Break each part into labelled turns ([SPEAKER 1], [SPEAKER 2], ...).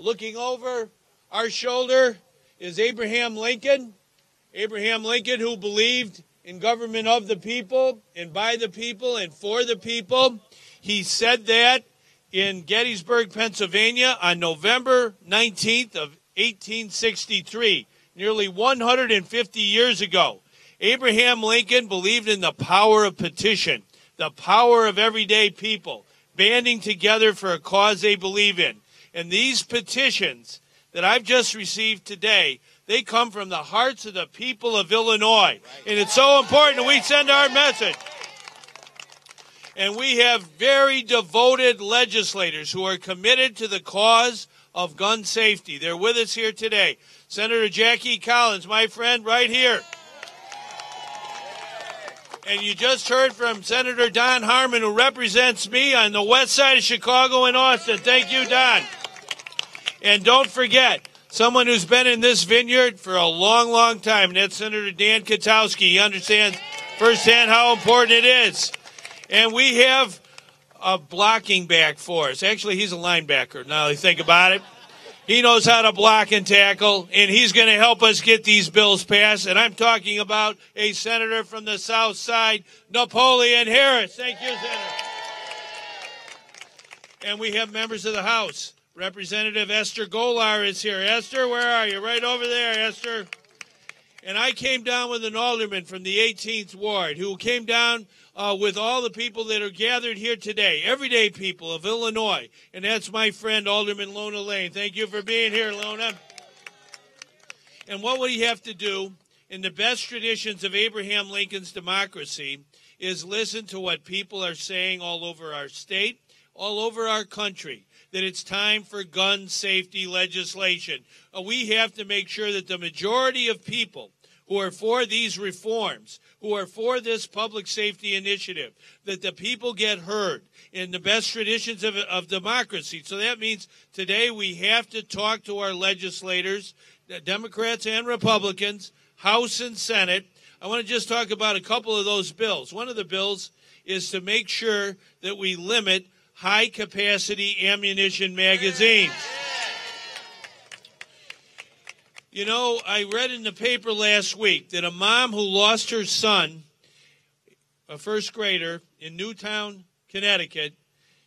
[SPEAKER 1] Looking over our shoulder is Abraham Lincoln. Abraham Lincoln, who believed in government of the people and by the people and for the people. He said that in Gettysburg, Pennsylvania on November 19th of 1863, nearly 150 years ago. Abraham Lincoln believed in the power of petition, the power of everyday people banding together for a cause they believe in. And these petitions that I've just received today, they come from the hearts of the people of Illinois. And it's so important that we send our message. And we have very devoted legislators who are committed to the cause of gun safety. They're with us here today. Senator Jackie Collins, my friend, right here. And you just heard from Senator Don Harmon, who represents me on the west side of Chicago and Austin. Thank you, Don. And don't forget, someone who's been in this vineyard for a long, long time, and that's Senator Dan Katowski. He understands firsthand how important it is. And we have a blocking back for us. Actually, he's a linebacker, now that I think about it. He knows how to block and tackle, and he's going to help us get these bills passed. And I'm talking about a senator from the South Side, Napoleon Harris. Thank you, Senator. And we have members of the House. Representative Esther Golar is here. Esther, where are you? Right over there, Esther. And I came down with an alderman from the 18th Ward who came down with all the people that are gathered here today, everyday people of Illinois. And that's my friend, Alderman Lona Lane. Thank you for being here, Lona. And what we have to do, in the best traditions of Abraham Lincoln's democracy, is listen to what people are saying all over our state, all over our country, that it's time for gun safety legislation. We have to make sure that the majority of people who are for these reforms, who are for this public safety initiative, that the people get heard in the best traditions of democracy. So that means today we have to talk to our legislators, Democrats and Republicans, House and Senate. I want to just talk about a couple of those bills. One of the bills is to make sure that we limit high-capacity ammunition magazines. You know, I read in the paper last week that a mom who lost her son, a first grader, in Newtown, Connecticut,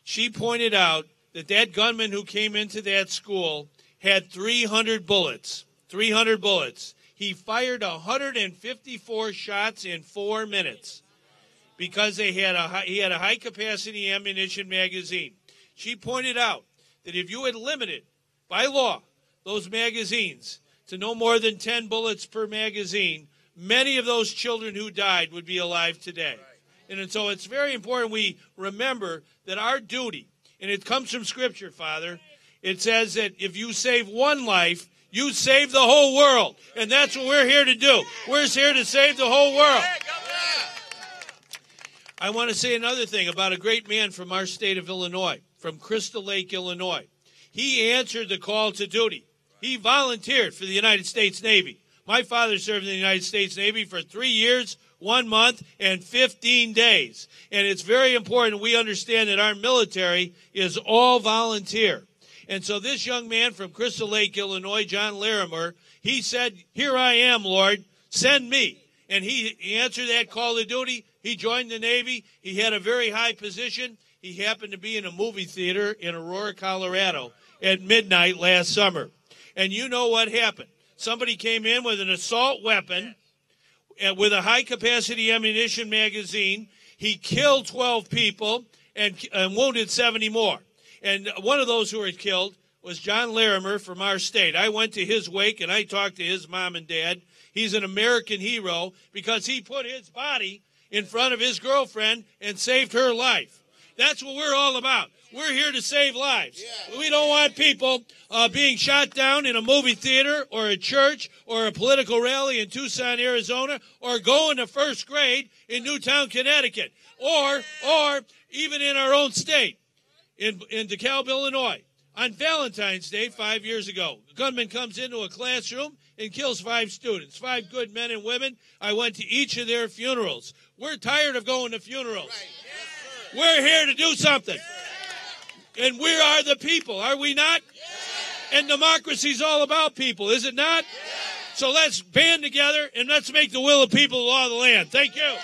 [SPEAKER 1] she pointed out that that gunman who came into that school had 300 bullets. 300 bullets. He fired 154 shots in 4 minutes because he had a high-capacity ammunition magazine. She pointed out that if you had limited, by law, those magazines to no more than 10 bullets per magazine, many of those children who died would be alive today. Right. And so it's very important we remember that our duty, and it comes from Scripture, Father, it says that if you save one life, you save the whole world. And that's what we're here to do. We're here to save the whole world. I want to say another thing about a great man from our state of Illinois, from Crystal Lake, Illinois. He answered the call to duty. He volunteered for the United States Navy. My father served in the United States Navy for 3 years, 1 month, and 15 days. And it's very important we understand that our military is all volunteer. And so this young man from Crystal Lake, Illinois, John Larimer, he said, "Here I am, Lord, send me." And he answered that call to duty. He joined the Navy. He had a very high position. He happened to be in a movie theater in Aurora, Colorado at midnight last summer. And you know what happened. Somebody came in with an assault weapon with a high-capacity ammunition magazine. He killed 12 people and wounded 70 more. And one of those who were killed was John Larimer from our state. I went to his wake, and I talked to his mom and dad. He's an American hero because he put his body in front of his girlfriend and saved her life. That's what we're all about. We're here to save lives. Yeah. We don't want people being shot down in a movie theater or a church or a political rally in Tucson, Arizona, or going to first grade in Newtown, Connecticut, or even in our own state, in DeKalb, Illinois. On Valentine's Day 5 years ago, a gunman comes into a classroom and kills 5 students, 5 good men and women. I went to each of their funerals. We're tired of going to funerals. Right. Yes, we're here to do something. And we are the people, are we not? And democracy's all about people, is it not? So let's band together and let's make the will of people the law of the land. Thank you.